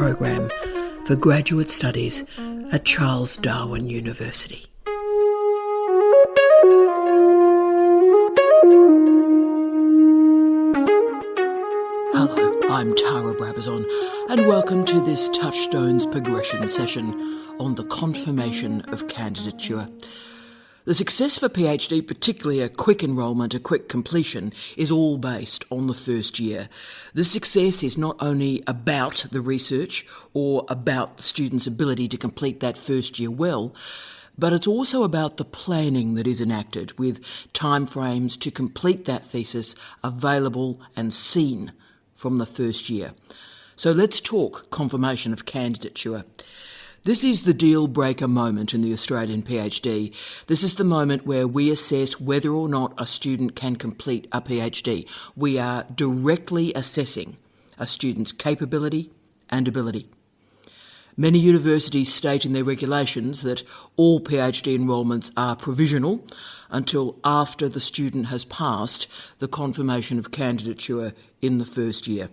program for graduate studies at Charles Darwin University. Hello, I'm Tara Brabazon, and welcome to this Touchstone's progression session on the Confirmation of Candidature. The success for PhD, particularly a quick enrolment, a quick completion, is all based on the first year. The success is not only about the research or about the student's ability to complete that first year well, but it's also about the planning that is enacted with timeframes to complete that thesis available and seen from the first year. So let's talk confirmation of candidature. This is the deal-breaker moment in the Australian PhD. This is the moment where we assess whether or not a student can complete a PhD. We are directly assessing a student's capability and ability. Many universities state in their regulations that all PhD enrolments are provisional until after the student has passed the confirmation of candidature in the first year.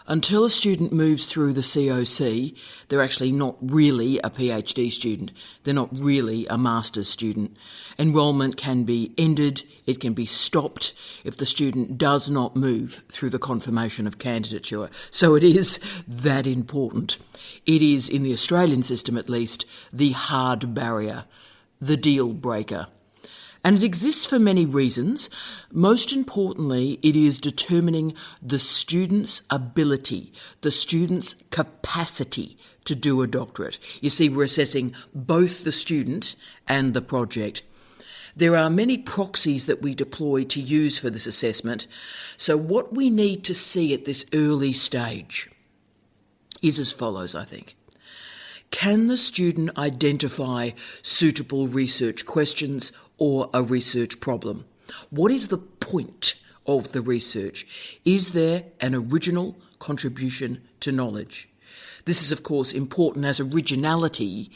Until a student moves through the COC, they're actually not really a PhD student. They're not really a master's student. Enrolment can be ended, it can be stopped if the student does not move through the confirmation of candidature. So it is that important. It is, in the Australian system at least, the hard barrier, the deal breaker. And it exists for many reasons. Most importantly, it is determining the student's ability, the student's capacity to do a doctorate. You see, we're assessing both the student and the project. There are many proxies that we deploy to use for this assessment. So what we need to see at this early stage is as follows, I think. Can the student identify suitable research questions or a research problem? What is the point of the research? Is there an original contribution to knowledge? This is, of course, important as originality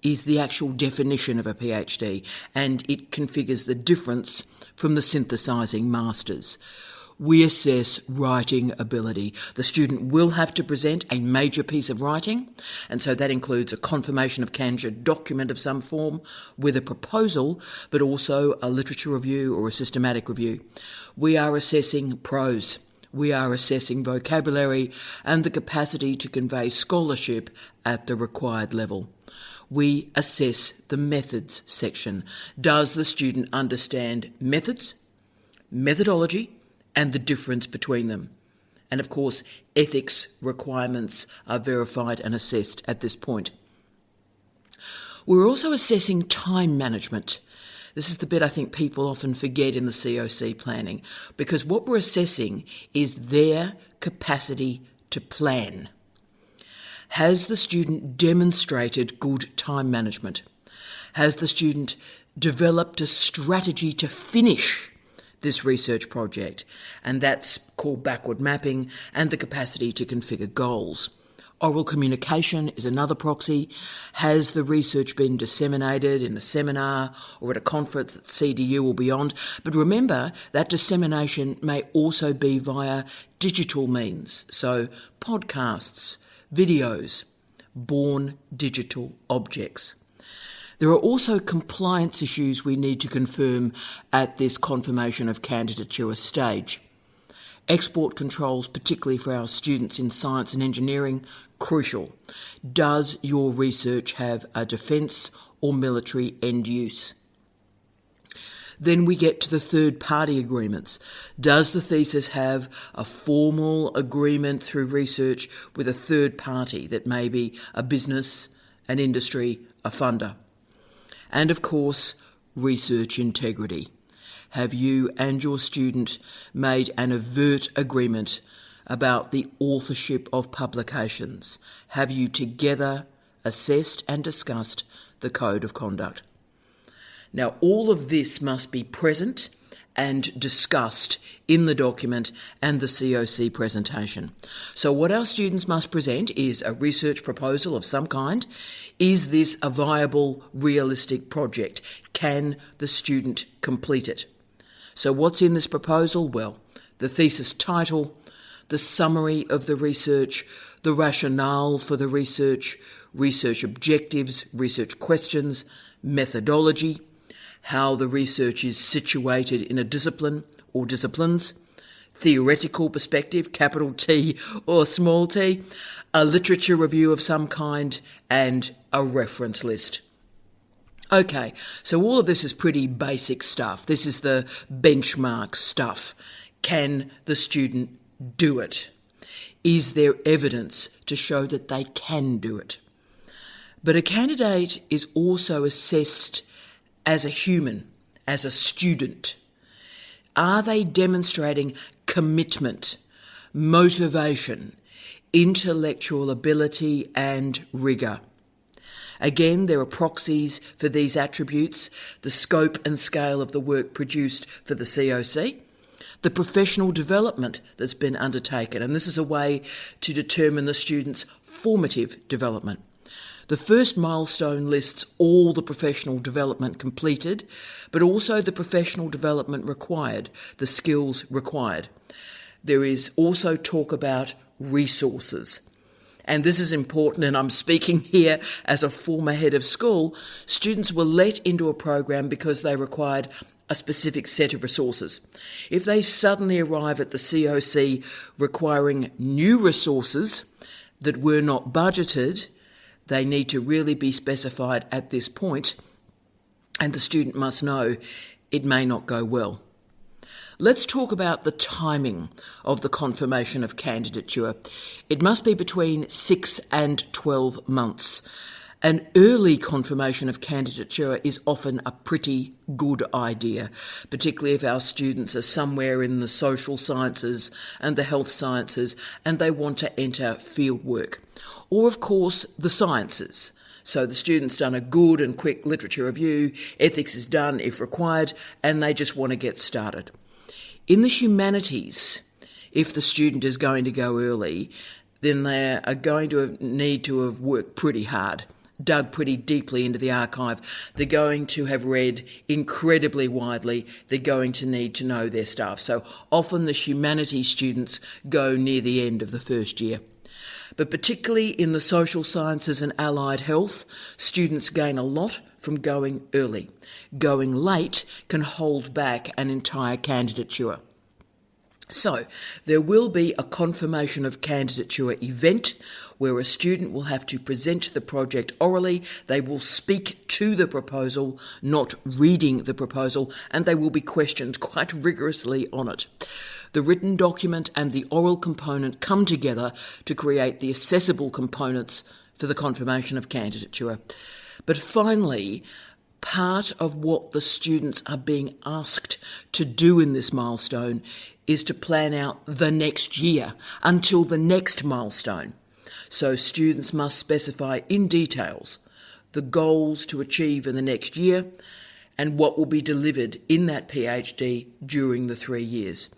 is the actual definition of a PhD, and it configures the difference from the synthesising masters. We assess writing ability. The student will have to present a major piece of writing, and so that includes a confirmation of candidature document of some form with a proposal, but also a literature review or a systematic review. We are assessing prose. We are assessing vocabulary and the capacity to convey scholarship at the required level. We assess the methods section. Does the student understand methods, methodology, and the difference between them? And of course, ethics requirements are verified and assessed at this point. We're also assessing time management. This is the bit I think people often forget in the COC planning, because what we're assessing is their capacity to plan. Has the student demonstrated good time management? Has the student developed a strategy to finish this research project? And that's called backward mapping and the capacity to configure goals. Oral communication is another proxy. Has the research been disseminated in a seminar or at a conference at CDU or beyond? But remember, that dissemination may also be via digital means, so podcasts, videos, born digital objects. There are also compliance issues we need to confirm at this confirmation of candidature stage. Export controls, particularly for our students in science and engineering, crucial. Does your research have a defence or military end use? Then we get to the third-party agreements. Does the thesis have a formal agreement through research with a third party that may be a business, an industry, a funder? And of course, research integrity. Have you and your student made an overt agreement about the authorship of publications? Have you together assessed and discussed the code of conduct? Now, all of this must be present and discussed in the document and the COC presentation. So what our students must present is a research proposal of some kind. Is this a viable, realistic project? Can the student complete it? So what's in this proposal? Well, the thesis title, the summary of the research, the rationale for the research, research objectives, research questions, methodology, how the research is situated in a discipline or disciplines, theoretical perspective, capital T or small t, a literature review of some kind, and a reference list. Okay, so all of this is pretty basic stuff. This is the benchmark stuff. Can the student do it? Is there evidence to show that they can do it? But a candidate is also assessed as a human, as a student. Are they demonstrating commitment, motivation, intellectual ability and rigour? Again, there are proxies for these attributes: the scope and scale of the work produced for the COC, the professional development that's been undertaken, and this is a way to determine the student's formative development. The first milestone lists all the professional development completed, but also the professional development required, the skills required. There is also talk about resources. And this is important, and I'm speaking here as a former head of school. Students were let into a program because they required a specific set of resources. If they suddenly arrive at the COC requiring new resources that were not budgeted, they need to really be specified at this point, and the student must know it may not go well. Let's talk about the timing of the confirmation of candidature. It must be between 6 and 12 months. An early confirmation of candidature is often a pretty good idea, particularly if our students are somewhere in the social sciences and the health sciences and they want to enter field work. Or, of course, the sciences. So the student's done a good and quick literature review, ethics is done if required, and they just want to get started. In the humanities, if the student is going to go early, then they are going to need to have worked pretty hard, dug pretty deeply into the archive. They're going to have read incredibly widely. They're going to need to know their stuff. So often the humanities students go near the end of the first year. But particularly in the social sciences and allied health, students gain a lot from going early. Going late can hold back an entire candidature. So, there will be a confirmation of candidature event where a student will have to present the project orally. They will speak to the proposal, not reading the proposal, and they will be questioned quite rigorously on it. The written document and the oral component come together to create the accessible components for the confirmation of candidature. But finally, part of what the students are being asked to do in this milestone is to plan out the next year until the next milestone. So students must specify in details the goals to achieve in the next year and what will be delivered in that PhD during the 3 years.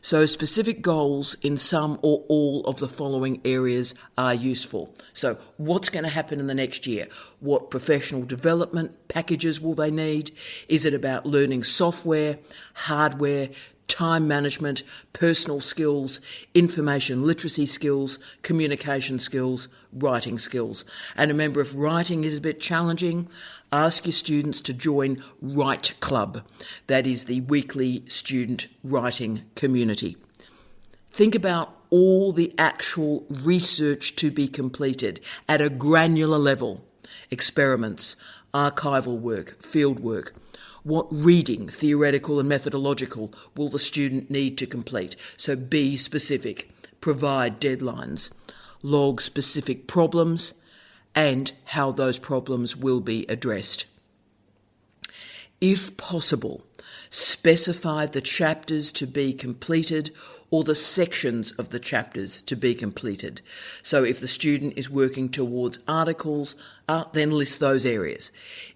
So specific goals in some or all of the following areas are useful. So what's going to happen in the next year? What professional development packages will they need? Is it about learning software, hardware, time management, personal skills, information literacy skills, communication skills, writing skills? And remember, if writing is a bit challenging, ask your students to join Write Club. That is the weekly student writing community. Think about all the actual research to be completed at a granular level. Experiments, archival work, field work. What reading, theoretical and methodological, will the student need to complete? So be specific. Provide deadlines. Log specific problems and how those problems will be addressed. If possible, specify the chapters to be completed or the sections of the chapters to be completed. So if the student is working towards articles, then list those areas.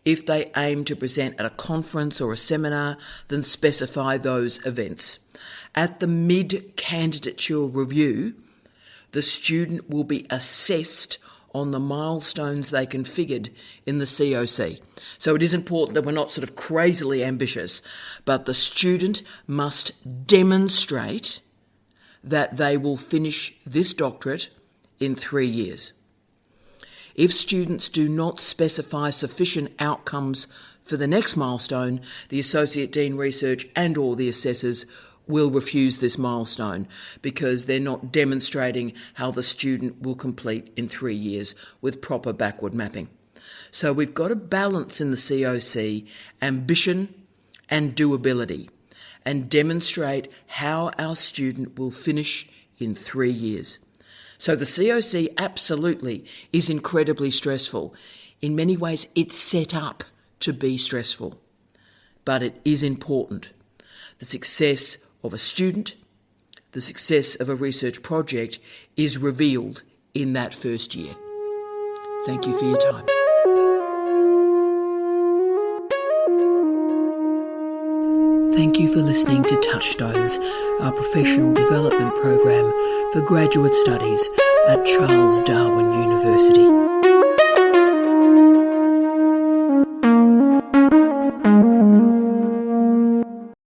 If they aim to present at a conference or a seminar, then specify those events. At the mid-candidature review, the student will be assessed on the milestones they configured in the COC. So it is important that we're not sort of crazily ambitious, but the student must demonstrate that they will finish this doctorate in 3 years. If students do not specify sufficient outcomes for the next milestone, the Associate Dean Research and or the assessors will refuse this milestone because they're not demonstrating how the student will complete in 3 years with proper backward mapping. So we've got a balance in the COC, ambition and doability, and demonstrate how our student will finish in 3 years. So the COC absolutely is incredibly stressful. In many ways, it's set up to be stressful, but it is important. The success of a student, the success of a research project is revealed in that first year. Thank you for your time. Thank you for listening to Touchstones, our professional development program for graduate studies at Charles Darwin University.